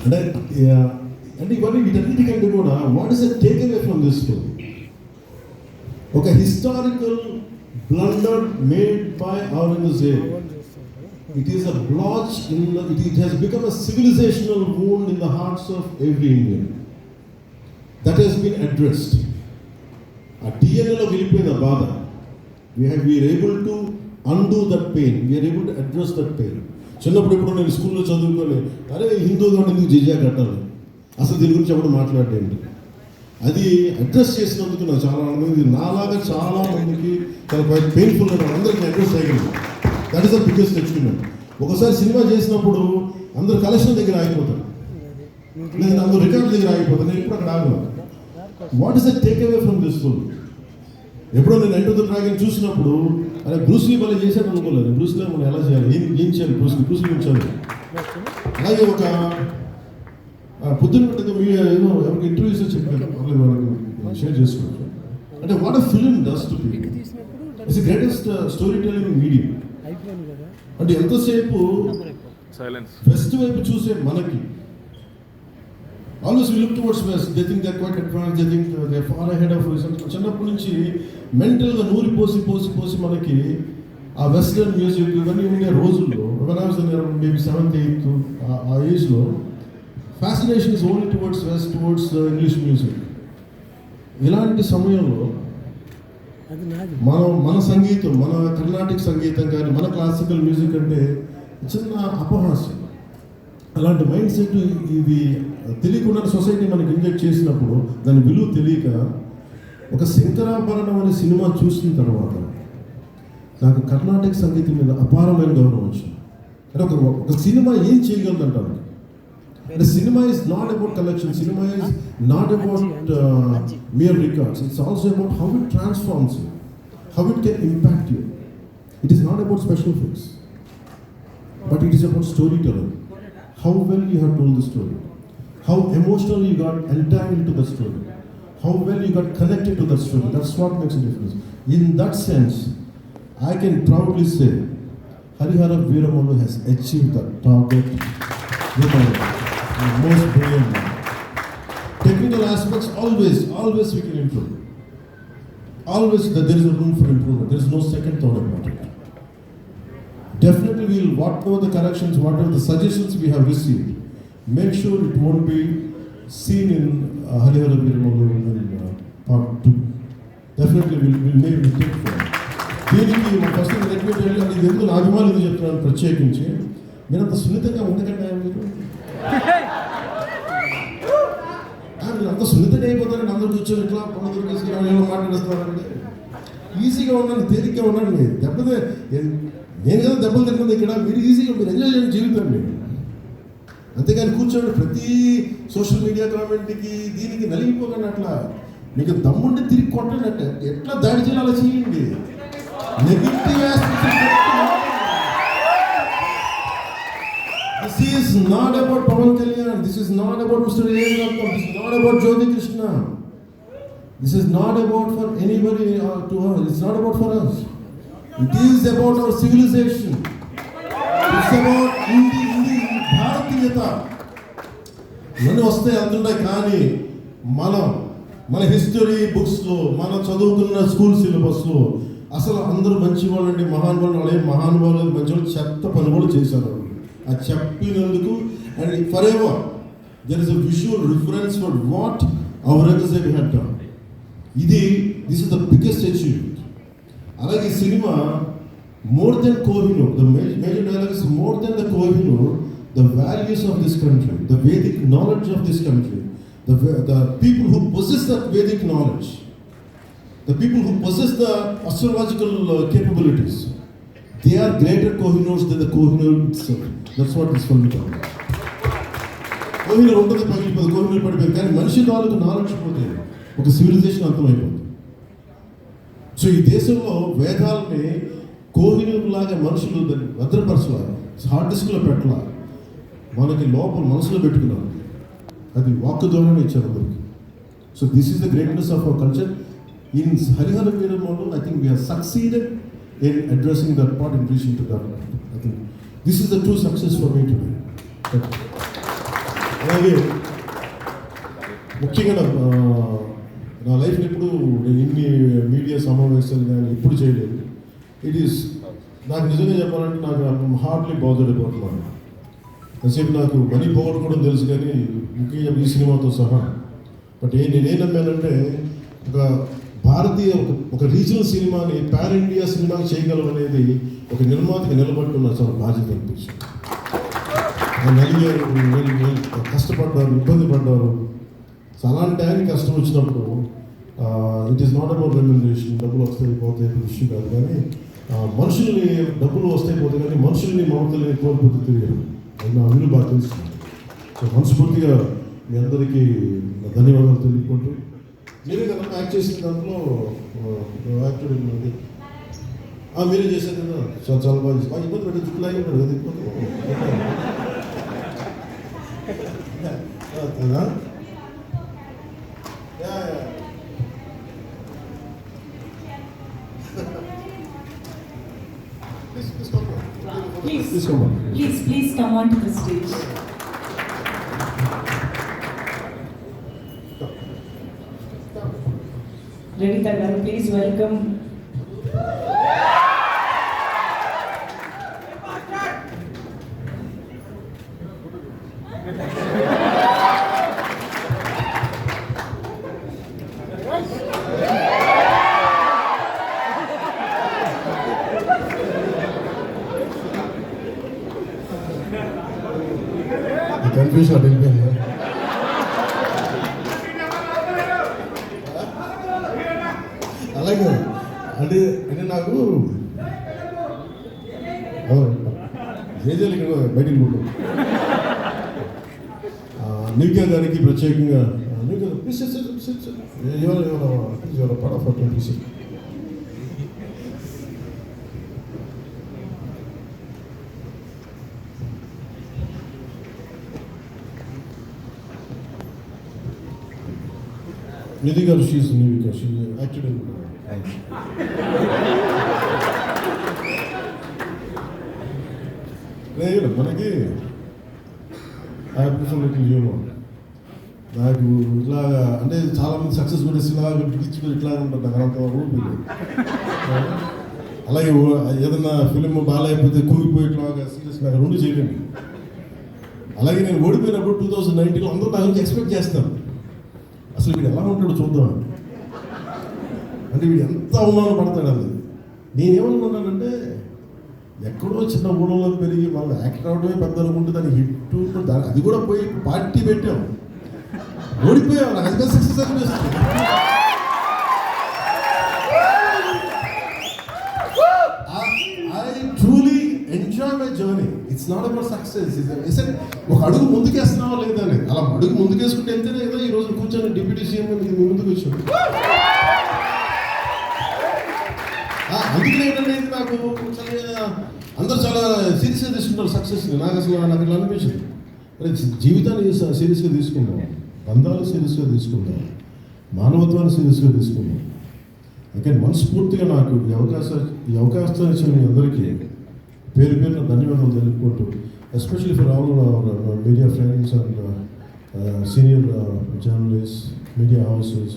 అంటే అంటే ఇవన్నీ వీటన్నిటికంటే కూడా what is the takeaway from this story? ఒక historical blunder made by Aurangzeb. It is a blotch it has become a civilizational wound in the hearts of every Indian. That has been addressed. A DNA lo velipina baada. We are able to undo that pain. We are able to address that pain. చిన్నప్పుడు ఇప్పుడు నేను స్కూల్లో చదువుకొని అరే హిందూ కాబట్టి ఎందుకు జిజియా కట్టాలి, అసలు దీని గురించి ఎప్పుడు మాట్లాడేంటి, అది అడ్రస్ చేసినందుకు నాకు చాలా ఆనందం. ఇది నాలాగా చాలా మందికి చాలా పెయిన్ఫుల్గా అందరికీ అడ్రస్ అయ్యింది. That is the biggest achievement. ఒకసారి సినిమా చేసినప్పుడు అందరు కలెక్షన్ దగ్గర ఆగిపోతారు, నేను అందరూ రికార్డు దగ్గర ఆగిపోతాను, నేను ఇప్పుడు అక్కడ ఆగను. What is the takeaway from this story? ఎప్పుడో నేను ఎంటర్ ద డ్రాగన్ చూసినప్పుడు అరే బ్రూస్లీ భలే చేశాడు అనుకోలేదు. బ్రూస్లీ మనం ఎలా చేయాలి, ఏం చేయాలి, బ్రూస్లీ ఉంచాలి. అలాగే ఒక పొద్దున పెట్టేది మీ ఏదో ఎవరికి ఇంటర్వ్యూస్ చెప్పారు, వాళ్ళకి షేర్ చేసుకోవచ్చు. అంటే what a film does to people. It's the greatest story telling medium. అంటే ఎంతసేపు వెస్ట్ వైపు చూసే మనకి always we look towards west. They think they are quite advance, they think they are far ahead of research. చిన్నప్పటి నుంచి మెంటల్గా నూరి పోసి పోసి పోసి మనకి ఆ వెస్టర్న్ మ్యూజిక్ ఇవన్నీ ఉండే రోజుల్లో when I was in maybe 7th 8th ఆ ఏజ్లో fascination is only towards west, towards English music. ఇలాంటి సమయంలో మన సంగీతం, మన కర్ణాటిక్ సంగీతం కానీ మన క్లాసికల్ మ్యూజిక్ అంటే చిన్న అపహాస్యం. అలాంటి మైండ్ సెట్ ఇది తెలియకుండా సొసైటీ మనకి ఇంజెక్ట్ చేసినప్పుడు దాని విలువ తెలియక ఒక శంకరాభరణం అనే సినిమా చూసిన తర్వాత నాకు కర్ణాటక సంగీతం మీద అపారమైన గౌరవం వచ్చింది. అంటే ఒక సినిమా ఏం చేయగలదంటాను. అంటే cinema is not about collection, cinema is not about mere records. It's also about how it transforms you, how it can impact you. It is not about special effects, but it is about storytelling. How well you have told the story, how emotionally you got entangled to the story, how well you got connected to the story. That's what makes a difference. In that sense, I can proudly say Harihara Veeramallu has achieved the target with the most brilliant man. Technical aspects always we can improve. Always there is a room for improvement. There is no second thought about it. Definitely we will, whatever the corrections, whatever the suggestions we have received, make sure it won't be seen in Harihara Veeramallu part 2. Definitely we'll make a mistake for it. దీనికి మా first request వెళ్ళి అది ఎందుకు నా అభిమానులు ఎందుకు చెప్తున్నాను ప్రత్యేకించి, మీరు అంత సున్నితంగా ఉండకండి. మీరు అంత సున్నితంగా అయిపోతారండి, అందరూ కూర్చొని ఇట్లా పండుగ తీసుకుని ఏమో మాట్లాడేస్తున్నారండి. ఈజీగా ఉండండి, తేలిగ్గా ఉండండి. దెబ్బతే నేను కదా దెబ్బలు తిన్నది ఇక్కడ, మీరు ఈజీగా మీరు ఎంజాయ్ చేయండి జీవితం మీరు. అంతేగాని కూర్చోండి ప్రతి సోషల్ మీడియా కామెంట్కి దీనికి నలిగిపోకండి. అట్లా మీకు దమ్ముంటే తిరిగి కొట్టండి. అంటే ఎట్లా దాడి చేయాలి అలా చేయండి. Negative This is not about Pawan Kalyan. This is not about Mr. Yesudatham. This is not about Jyoti Krishna. This is not about for anybody to her. It's not about for us. It is about our civilization. It's about Indi Bharatiyata. ఇవన్నీ వస్తాయి అందుంటాయి, కానీ మన history బుక్స్లో, మన చదువుకున్న school సిలబస్లో అసలు అందరూ మంచి వాళ్ళండి, మహానుభావులు, వాళ్ళే మహానుభావులు మంచి వాళ్ళు చెత్త పని కూడా చేశారు. అది చెప్పినందుకు and for ever there is a visual reference for what Aurangzeb had done. This is the biggest achievement. అలాగే ఈ cinema more than Kohinoor, the major dialogue is more than the Kohinoor, the values of this country, the Vedic knowledge of this country, the people who possess that Vedic knowledge, the people who possess the astrological capabilities, they are greater Kohinoors than the Kohinoor itself. That's what this film is about. Kohinoor ఉంటుంది పగిలిపోతుంది, కోహినూర్ పడిపోయింది, కానీ మనిషి వాళ్ళకు knowledge పోతే ఒక civilisation అంతమైపోతుంది. So ఈ దేశంలో వేదాలని కోహినూర్ లాగా మనుషులు దాన్ని భద్రపరచాలి, హార్డ్ డిస్క్లో పెట్టాలి, మనకి లోపల మనసులో పెట్టుకున్నారు. అది వాక్కు ద్వారా ఇచ్చారు అందరికి. So this is the greatness of our culture. In Harihara Veeramallu I think we have succeeded in addressing that part in reaching to that. I think this is the true success for me today. అలాగే ముఖ్యంగా నా లైఫ్లో ఎప్పుడు నేను ఇన్ని media సమావేశాలు కానీ ఎప్పుడు చేయలేదు. ఇట్ ఈస్ నాకు నిజంగా చెప్పాలంటే నాకు హార్డ్లీ బాదర్డ్ అబౌట్ మనీ. కాసేపు నాకు మనీ పోగొట్టుకోవడం తెలుసు కానీ ముఖ్యంగా ఈ సినిమాతో సహా. బట్ నేనేం నమ్మానంటే ఒక భారతీయ ఒక రీజనల్ సినిమాని పాన్ ఇండియా సినిమాకి చేయగలం అనేది ఒక నిర్మాతకి నిలబట్టున్న చాలా బాధ్యత అనిపించింది. నలిగారు, కష్టపడ్డారు, ఇబ్బంది పడ్డారు. సో అలాంటి టైంకి కష్టం వచ్చినప్పుడు it is not about remuneration, డబ్బులు వస్తాయి పోతాయి ఇష్యూ కాదు. కానీ మనుషుల్ని డబ్బులు వస్తాయి పోతాయి కానీ మనుషుల్ని మమతల్ని కోల్పోతే తెలియదు. అది నా విలువ బాగా తెలుస్తుంది. సో మనస్ఫూర్తిగా మీ అందరికీ ధన్యవాదాలు తెలియకుంటూ, మీరే కదా యాక్ట్ చేసిన దాంట్లో యాక్టర్ మీరే చేశారు కదా, చాలా చాలా బాగా చేసి ఇబ్బంది పెట్టే జుట్టులాగే ఉంటాడు కదా ఇబ్బంది. Please come on to the stage. Renita garu, please welcome. Confusion అడిగిపోయింది. అలాగే అంటే నాకు జేజేలు ఇక్కడ బయటికి పోతాం. నీకే దానికి ప్రత్యేకంగా పడఫట్ అనిపిస్తుంది. నిధి గారు she is Nivika, she acted in లేదు మనకి నాకు ఇట్లా అంటే చాలామంది సక్సెస్ కూడా ఇలాగ ఇట్లా ఉంటుంది. నాకు అంత ఊపి అలాగే ఏదన్నా ఫిలిం బాగాలేకపోతే కూలిపోయి ఇట్లాగా సీరియస్ నాకు రెండు చేయలేను. అలాగే నేను ఓడిపోయినప్పుడు 2019లో అందరూ నా గురించి ఎక్స్పెక్ట్ చేస్తాను, అసలు వీడు ఎలా ఉంటాడో చూద్దాం అంటే వీడు ఎంత అవమానం పడతాడు అది. నేనేమనుకున్నానంటే ఎక్కడో చిన్న ఊళ్ళలో పెరిగి మనం యాక్టర్ అవడమే పెద్ద అనుకుంటే దాన్ని హిట్ అది కూడా పోయి పార్టీ పెట్టాం, ఓడిపోయాం. నాకు అది సక్సెస్ అనిపిస్తుంది. I truly enjoy my journey. It's not about success. ఒక అడుగు ముందుకేస్తున్నావా లేదా అని. అలా అడుగు ముందుకేసుకుంటే వెళ్తేనే కదా ఈ రోజు కూర్చొని డిప్యూటీ సీఎం మీ ముందుకు వచ్చాడు. అందుకనే ఏంటంటే నాకు అందరూ చాలా సీరియస్గా తీసుకుంటారు సక్సెస్ని. నాకు అసలు నాకు ఇట్లా అనిపించింది. జీవితాన్ని సీరియస్గా తీసుకుందాం, బంధాలు సీరియస్గా తీసుకుందాం, మానవత్వాన్ని సీరియస్గా తీసుకుందాం. అందుకని మనస్ఫూర్తిగా నాకు ఈ అవకాశాన్ని ఇచ్చిన మీ అందరికీ పేరు పేరున ధన్యవాదాలు తెలుపుకుంటూ, especially for all media friends and senior journalist, media houses.